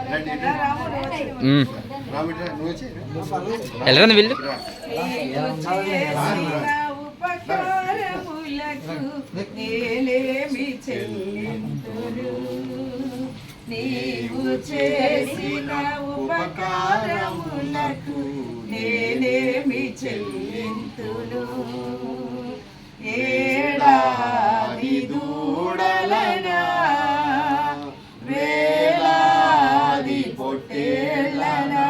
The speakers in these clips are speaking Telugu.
వెళ్ళరా వీళ్ళు నేనేమి చెల్లింతును నీవు చేసిన ఉపకారములకు నేనేమి చెల్లింతును ఏడాది దూడలనా వేలాది పొట్టేళ్ళనా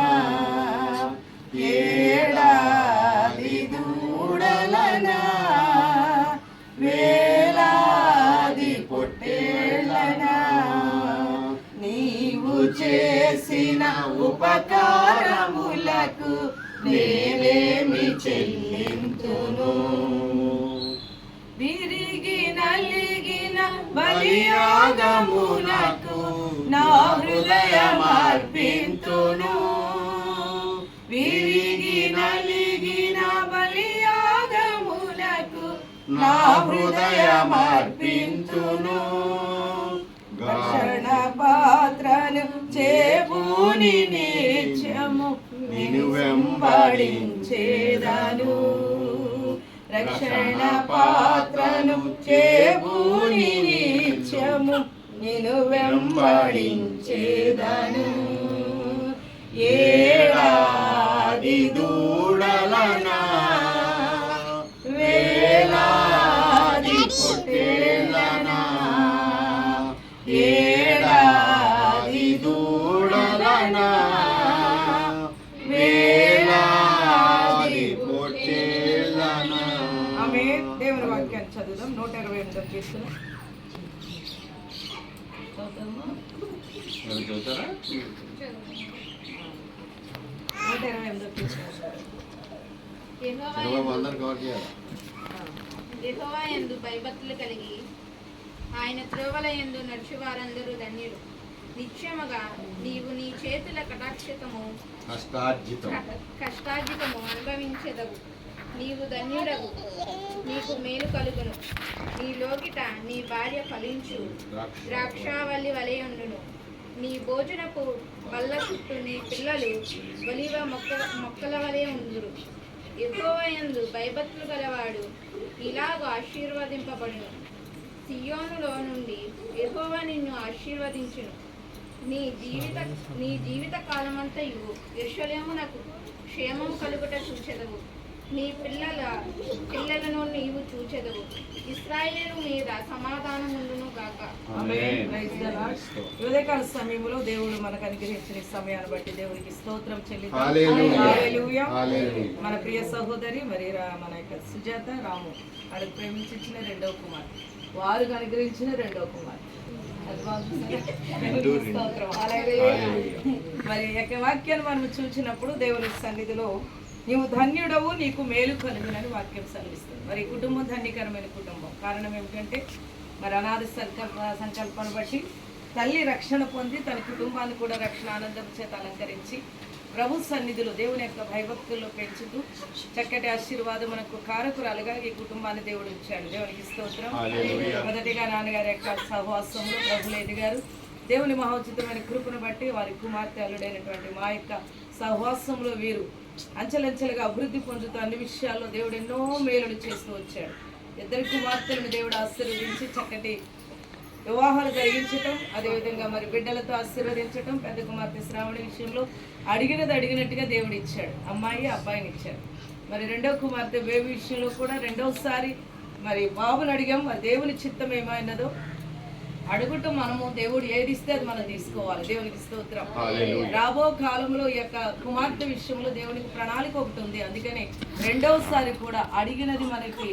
ఏడాది దూడలనా వేలాది పొట్టేళ్ళనా నీవు చేసిన ఉపకారములకు నేనేమి చెల్లింతును విరిగి నలిగిన బలియాగమునకు నా హృదయమర్పింతును విరిగి నలిగిన బలియాగమునకు నా హృదయమర్పింతును రక్షణ పాత్రను చేబూని నిత్యము నిన్ను వెంబడించేదను రక్షణ పాత్రను చేబూని నిత్యము నిన్ను వెంబడించేదను ఏడాది దూడలనా వేలాది పొట్టేళ్ళనా ఏడాది దూడలనా వేలాది పొట్టేళ్ళనా. ఆమె దేవుని వాక్యాన్ని చదువుదాం. 128వ కీర్తన యెహోవా యందు భయభక్తులు కలిగి ఆయన త్రోవల యందు నడిచి వారందరూ ధన్యులు. నిశ్చయముగా నీవు నీ చేతుల కష్టార్జితము అనుభవించెదవు. నీవు ధన్యుడవు, నీకు మేలు కలుగును. నీ లోకిట నీ భార్య ఫలించు ద్రాక్షావల్లి వలె ఉండును. నీ భోజనపు బల్ల చుట్టూ నీ పిల్లలు ఒలీవ మొక్కల వలె ఉందురు. యెహోవా యందు భయభక్తులు గలవాడు ఇలాగ ఆశీర్వదింపబడును. సియోనులో నుండి యెహోవా నిన్ను ఆశీర్వదించును. నీ జీవిత కాలమంతయు యెరూషలేమునకు క్షేమము కలుగుట చూచెదవు. నీ పిల్లలను నీవు చూచెదవు. ఇశ్రాయేలు మీద సమాధానం ఉండును గాక. ఉదయకాల సమయంలో దేవుడు మనకు అనుగ్రహించిన సమయాన్ని బట్టి దేవుడికి స్తోత్రం చెల్లిద్దాం. మన ప్రియ సహోదరి మరి మన యొక్క సుజాత రాము వాళ్ళకి ప్రేమించిన రెండవ కుమార్, వారు అనుగ్రహించిన రెండవ కుమార్. మరి యొక్క వాక్యాన్ని మనం చూసినప్పుడు దేవుని సన్నిధిలో నీవు ధన్యుడవు, నీకు మేలు కలుగునని వాక్యం సెలవిస్తుంది. మరి కుటుంబం ధన్యకరమైన కుటుంబం. కారణం ఏమిటంటే మరి అనాథ సంకల్పాన్ని బట్టి తల్లి రక్షణ పొంది తన కుటుంబాన్ని కూడా రక్షణ ఆనందం చేత అలంకరించి ప్రభు సన్నిధిలో దేవుని యొక్క భయభక్తుల్లో పెంచుతూ చక్కటి ఆశీర్వాదం మనకు కారకురాలుగా ఈ కుటుంబాన్ని దేవుడు ఇచ్చాడు. దేవునికి స్తోత్రం. మొదటిగా నాన్నగారి యొక్క సహవాసంలో ప్రభులు ఎదిగారు. దేవుని మహోచితమైన కృపను బట్టి వారి కుమార్తె అల్లుడైనటువంటి మా యొక్క సహవాసంలో వీరు అంచెలంచెలుగా అభివృద్ధి పొందుతూ అన్ని విషయాల్లో దేవుడు ఎన్నో మేలులు చేస్తూ వచ్చాడు. ఇద్దరు కుమార్తెలను దేవుడు ఆశీర్వదించి చక్కటి వివాహాలు జరిగించటం, అదేవిధంగా మరి బిడ్డలతో ఆశీర్వదించటం. పెద్ద కుమార్తె శ్రావణి విషయంలో అడిగినట్టుగా దేవుడు ఇచ్చాడు, అమ్మాయి అబ్బాయిని ఇచ్చాడు. మరి రెండవ కుమార్తె బేబీ విషయంలో కూడా రెండవసారి మరి బాబుని అడిగాం. మరి దేవుని చిత్తం ఏమైనదో అడుగుటం మనము దేవుడు ఏది ఇస్తే అది మనం తీసుకోవాలి. దేవునికి స్తోత్రం. రాబో కాలంలో ఈ యొక్క కుమార్తె విషయంలో దేవునికి ప్రణాళిక ఒకటి ఉంది. అందుకని రెండవసారి కూడా అడిగినది మనకి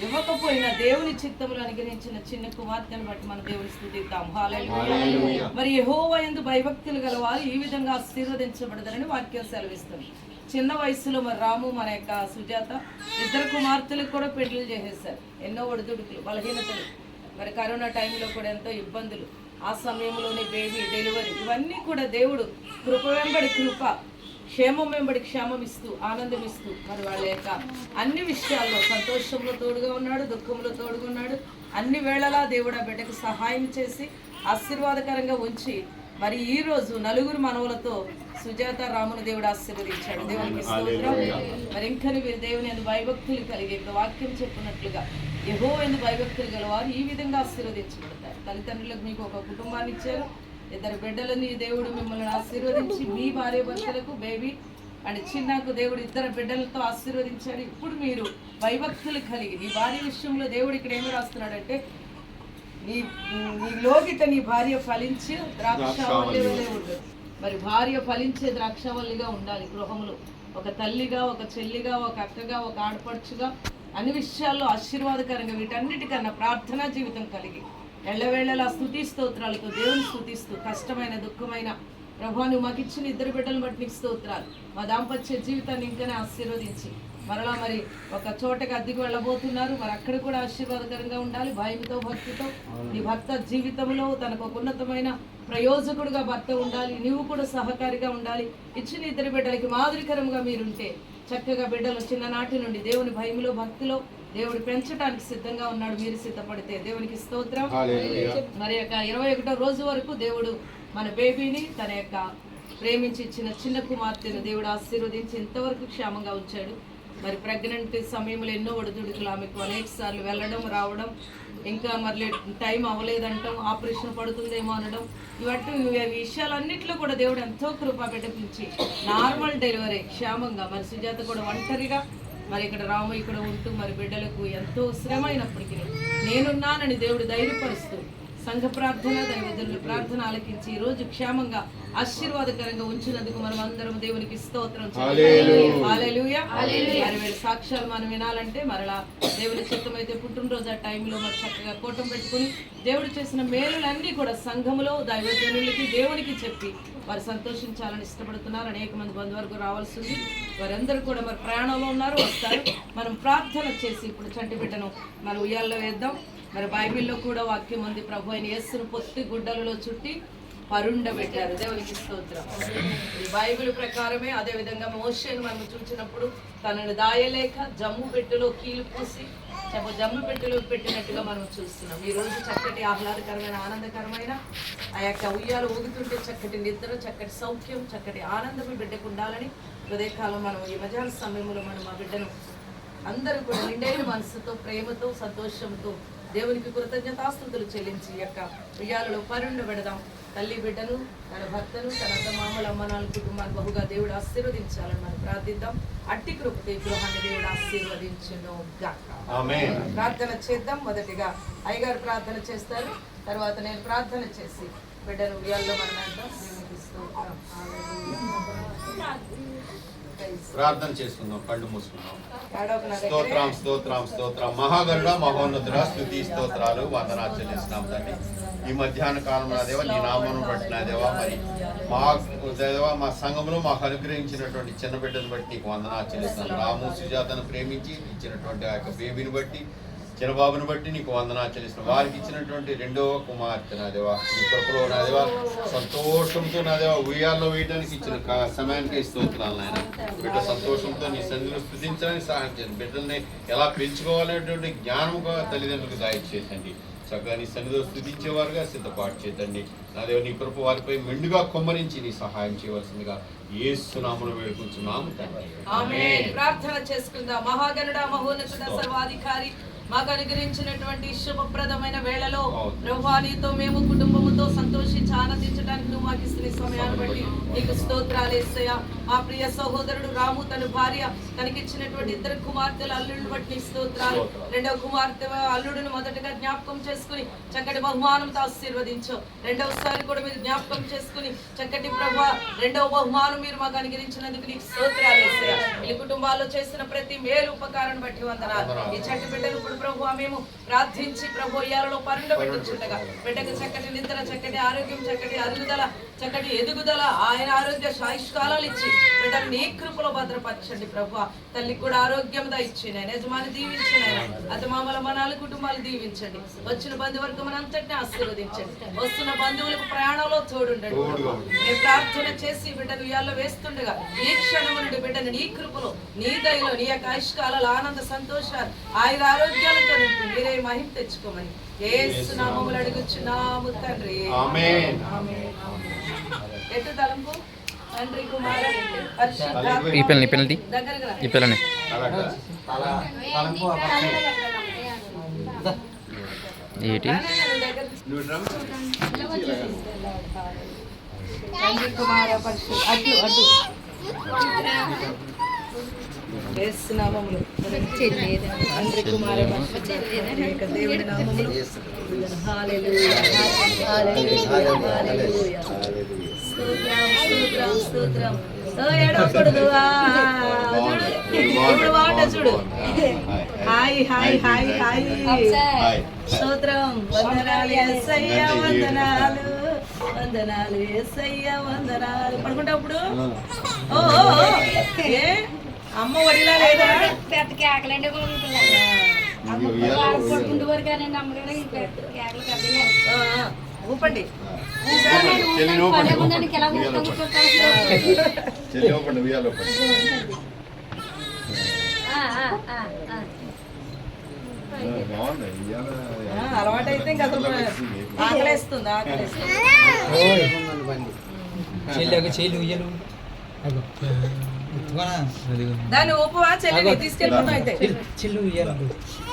ఇవ్వకపోయినా దేవుని చిత్తములు అనుగ్రహించిన చిన్న కుమార్తెను బట్టి మనం దేవుని స్తుతిద్దాం. హల్లెలూయా. మరి యెహోవా యందు భయభక్తులు గలవారు ఈ విధంగా ఆశీర్వదించబడతారని వాక్యం సెలవిస్తుంది. చిన్న వయసులో మరి రాము మన యొక్క సుజాత ఇద్దరు కుమార్తెలకు కూడా పెళ్లి చేసేసారు. ఎన్నో ఒడిదుడుకులు, బలహీనతలు, మరి కరోనా టైంలో కూడా ఎంతో ఇబ్బందులు, ఆ సమయంలోనే బేబీ డెలివరీ, ఇవన్నీ కూడా దేవుడు కృప వెంబడి కృప, క్షేమం వెంబడి క్షేమం ఇస్తూ ఆనందం ఇస్తూ మరి వాళ్ళ యొక్క అన్ని విషయాల్లో సంతోషంలో తోడుగా ఉన్నాడు, దుఃఖంలో తోడుగా ఉన్నాడు. అన్ని వేళలా దేవుడు ఆ బిడ్డకు సహాయం చేసి ఆశీర్వాదకరంగా ఉంచి మరి ఈ రోజు నలుగురు మనవులతో సుజాత రాముని దేవుడు ఆశీర్వదించాడు. దేవునికి స్తోత్రం. మరి ఇంకా వీరు దేవుని యందు భయభక్తులు కలిగి ఇక్కడ వాక్యం చెప్పినట్లుగా యెహోవా యందు భయభక్తులు గలవారు ఈ విధంగా ఆశీర్వదించబడతారు. తల్లిదండ్రులకు మీకు ఒక కుటుంబాన్ని ఇచ్చారు, 2 బిడ్డలని దేవుడు మిమ్మల్ని ఆశీర్వదించి మీ భార్య భర్తలకు బేబీ అండ్ చిన్నకు దేవుడు 2 బిడ్డలతో ఆశీర్వదించాడు. ఇప్పుడు మీరు భయభక్తులు కలిగి నీ భార్య విషయంలో దేవుడు ఇక్కడ ఏమి రాస్తున్నాడంటే నీ లోగిట నీ భార్య ఫలించి ద్రాక్షావల్లి వలె ఉండదు. మరి భార్య ఫలించే ద్రాక్షావల్లిగా ఉండాలి గృహంలో. ఒక తల్లిగా, ఒక చెల్లిగా, ఒక అక్కగా, ఒక ఆడపడుచుగా అన్ని విషయాల్లో ఆశీర్వాదకరంగా వీటన్నిటికన్నా ప్రార్థనా జీవితం కలిగి ఎల్లవేళలా స్తుతి స్తోత్రాలతో దేవుని స్తుతిస్తూ కష్టమైన దుఃఖమైన ప్రభువా నువ్వు మాకు ఇచ్చిన 2 బిడ్డలను బట్టి నీకు స్తోత్రాలు. మా దాంపత్య జీవితాన్ని ఇంకానే ఆశీర్వదించి మరలా మరి ఒక చోటకి అద్దెకు వెళ్ళబోతున్నారు. మరి అక్కడ కూడా ఆశీర్వాదకరంగా ఉండాలి. భయంతో భక్తితో నీ భర్త జీవితంలో తనకు ఒక ఉన్నతమైన ప్రయోజకుడుగా భర్త ఉండాలి. నీవు కూడా సహకారిగా ఉండాలి. ఇచ్చిన 2 బిడ్డలకి మాదిరికరంగా మీరుంటే చక్కగా బిడ్డలు చిన్ననాటి నుండి దేవుని భయములో భక్తిలో దేవుడు పెంచడానికి సిద్ధంగా ఉన్నాడు. మీరు సిద్ధపడితే దేవునికి స్తోత్రం. మరి యొక్క 21వ రోజు వరకు దేవుడు మన బేబీని తన యొక్క ప్రేమించి ఇచ్చిన చిన్న కుమార్తెను దేవుడు ఆశీర్వదించి ఇంతవరకు క్షేమంగా ఉంచాడు. మరి ప్రెగ్నెంట్ సమయంలో ఎన్నో ఒడిదుడుకులు ఆమెకు అనేక సార్లు వెళ్ళడం రావడం, ఇంకా మరి టైం అవ్వలేదంటాం, ఆపరేషన్ పడుతుందేమో అనడం, ఇవన్నీ విషయాలన్నింటిలో కూడా దేవుడు ఎంతో కృప పెట్టించి నార్మల్ డెలివరీ క్షేమంగా మరి సుజాత కూడా ఒంటరిగా మరి ఇక్కడ రామయ్య కూడా ఉంటూ మరి బిడ్డలకు ఎంతో శ్రమ అయినప్పటికీ నేనున్నానని దేవుడు ధైర్యపరుస్తూ సంఘ ప్రార్థన దైవజనుల ప్రార్థన ఆలకించి ఈ రోజు క్షేమంగా ఆశీర్వాదకరంగా ఉంచినందుకు మనం అందరం దేవునికి స్తోత్రం హల్లెలూయా. 60,000 సాక్ష్యాలు మనం వినాలంటే మరలా దేవుని చిత్తమైతే పుట్టినరోజు ఆ టైంలో మరి చక్కగా కూటం పెట్టుకుని దేవుడు చేసిన మేలులన్నీ కూడా సంఘములో దైవజనులకి దేవునికి చెప్పి వారు సంతోషించాలని ఇష్టపడుతున్నారు. అనేక మంది బంధువర్గం రావాల్సింది, వారందరూ కూడా మరి ప్రయాణంలో ఉన్నారు, వస్తారు. మనం ప్రార్థన చేసి ఇప్పుడు చంటి బిడ్డను మనం ఉయ్యాల్లో వేద్దాం. మరి బైబిల్లో కూడా వాక్యం ఉంది, ప్రభు అయిన యేసును పొత్తి గుడ్డలలో చుట్టి పరుండబెట్టారు. దేవునికి స్తోత్రం. ఈ బైబిల్ ప్రకారమే అదే విధంగా మోషేను మనం చూసినప్పుడు తనను దాయలేక జమ్ము పెట్టెలో కీలు పూసి జమ్ము పెట్టెలో పెట్టినట్టుగా మనం చూస్తున్నాం. ఈ రోజు చక్కటి ఆహ్లాదకరమైన ఆనందకరమైన ఆ యొక్క ఉయ్యాలు ఊగుతుంటే చక్కటి నిద్ర, చక్కటి సౌఖ్యం, చక్కటి ఆనందం బిడ్డకు ఉండాలని హృదయకాలం మనం ఈ మధ్యాహ్న సమయంలో మనం ఆ బిడ్డను అందరూ కూడా నిండైన మనసుతో ప్రేమతో సంతోషంతో దేవునికి కృతజ్ఞతాస్తుతులు చెల్లించి యొక్క ఉయ్యాలలో పరుండబెడదాం. తల్లి బిడ్డను, తన భర్తను, తన అత్తమామల అమ్మనాల కుటుంబాన్ని బహుగా దేవుడు ఆశీర్వదించాలని మనం ప్రార్థిద్దాం. అట్టి కృపతో ఈ గృహాన్ని దేవుడు ఆశీర్వదించును గాక. ప్రార్థన చేద్దాం. మొదటిగా అయ్యగారు ప్రార్థన చేస్తారు, తర్వాత నేను ప్రార్థన చేసి బిడ్డను ఉయ్యాల్లో మనం వేద్దాం. ప్రార్థన చేసుకుందాం, కళ్ళు మూసుకుందాం. స్తోత్రం స్తోత్రం స్తోత్రం. మహాగరుడ మహోన్నతుడ స్తుతి స్తోత్రాలు వందనాలు చెల్లిస్తున్నాం తండ్రి. ఈ మధ్యాహ్న కాలంలో దేవా నీ నామను బట్టిన దేవా మరి మా సంఘంలో మాకు అనుగ్రహించినటువంటి చిన్న బిడ్డను బట్టి నీకు వందనాలు చెల్లిస్తున్నాం. రాము సుజాతను ప్రేమించి ఇచ్చినటువంటి ఆ యొక్క బేబీని బట్టి చిన్నబాబుని బట్టి నీకు వందనాలు చెల్లిస్తున్నాం. వారికి ఇచ్చినటువంటి 2వ కుమార్తె నాదేవా నీ కృపలో నాదేవా సంతోషంతో నాదేవా ఉయ్యాల్లో వేయడానికి ఇచ్చిన సమయానికి స్తోత్రాలు నాయన. బిడ్డ సంతోషంతో నీ సన్నిధిలో స్తుతించడానికి సహాయం చేయండి. బిడ్డల్ని ఎలా పెంచుకోవాలనేటువంటి జ్ఞానముగా తల్లిదండ్రులకు దయచేయండి. చక్కగా నీ సన్నిధిలో స్తుతించేవారుగా సిద్ధపాటు చేయండి. నాదేవ నీ కృప వారిపై మెండుగా కొమ్మరించి నీ సహాయం చేయవలసిందిగా యేసు నామములో వేడుకుంటున్నాము తండ్రి. ఆమేన్. ప్రార్థన చేసుకుందాం. మహాగణుడా మహోన్నతుడ సర్వాధికారి మాకు అనుగ్రహించినటువంటి శుభప్రదమైన వేళలో ప్రభువా నీతో మేము కుటుంబముతో సంతోషించి ఆనందించడానికి నువ్వు మాకు ఇస్తున్న సమయాన్ని బట్టి నీకు స్తోత్రాలు యేసయ్యా. మా ప్రియ సహోదరుడు రాము తన భార్య తనకిచ్చినటువంటి 2 కుమార్తెల అల్లుడిని బట్టి నీ స్తోత్రాలు. 2వ కుమార్తె అల్లుడిని మొదటగా జ్ఞాపకం చేసుకుని చక్కటి బహుమానంతో ఆశీర్వదించు. 2వసారి కూడా మీరు జ్ఞాపకం చేసుకుని చక్కటి ప్రభువా 2వ బహుమానం మీరు మాకు అనుగ్రహించినందుకు నీకు స్తోత్రాలు యేసయ్యా. ఈ కుటుంబాల్లో చేసిన ప్రతి మేలు ఉపకారాన్ని బట్టి వందనాలు. ఈ చంటి బిడ్డను ఇప్పుడు ప్రభువా మేము ప్రార్థించి ప్రభు ఇయ్యాలలో పరుండబెట్టించుండగా బిడ్డకు చక్కటి నిద్ర, చక్కటి ఆరోగ్యం, చక్కటి అరుగుదల, చక్కటి ఎదుగుదల, ఆయన ఆరోగ్య సాయుష్కాలాలు ఇచ్చి బిడ్డను నీ కృపలో భద్రపరచండి ప్రభువా. తల్లికి కూడా ఆరోగ్యం ఇచ్చి నేను యజమాని దీవించిన అతమామల మనాలు కుటుంబాలు దీవించండి. వచ్చిన బంధువర్గం అంతటిని ఆశీర్వదించండి. వస్తున్న బంధువులకు ప్రయాణంలో తోడుండండి. మేము ప్రార్థన చేసి బిడ్డను ఇయ్యాల్లో వేస్తుండగా ఈ క్షణము నుండి బిడ్డను నీ కృపలో నీ దయలో నీ యొక్క ఆయుష్కాలాలు ఆనంద సంతోషాలు ఆయన ఆరోగ్యాలతో మీరే మహిమ తెచ్చుకోమని యేసు నామములో అడుగుచున్నాము తండ్రి. ఆమేన్. ఆమేన్. ఎటు తలంపు తండ్రి కుమార పరిశుద్ధ ఈ పిల్లని దగ్గరకు రా. ఈ పిల్లని అలాగా ఏంటి నువ్వు డ్రమ్ తండ్రి కుమార పరిశుద్ధ అటు అటు యేసు నామములో తండ్రి కుమార పరిశుద్ధ ఏక దేవుడి నామములో హల్లెలూయా హల్లెలూయా స్తోత్రం స్తోత్రం ఏడవకూడదు ఇప్పుడు బాగుంటా చూడు hi hi hi hi hi స్తోత్రం వందనాలు యేసయ్య వందనాలు వందనాలు యేసయ్య వందనాలు పడుకుంటా ఇప్పుడు ఓ ఓ, ఓ. ఏ అమ్మ ఒడిలా లేదా పెద్ద కేకలంటే పడుకుంటూ వరకేనండి అమ్మగారు కేకలు పెద్దగా ఆ, ఆ, ఊపండి చెల్లి లోపండి ఉందండి ఎలా చెల్లి లోపండి ఉయ్యాల లోపండి బాగుంది ఉయ్యాల అలవాటు అయితే ఇంకా అసలు ఆకలేస్తుంది ఆకలేస్తుంది దాన్ని ఊపువా చెల్లి తీసుకెళ్ళిపోతాం అయితే చెల్లు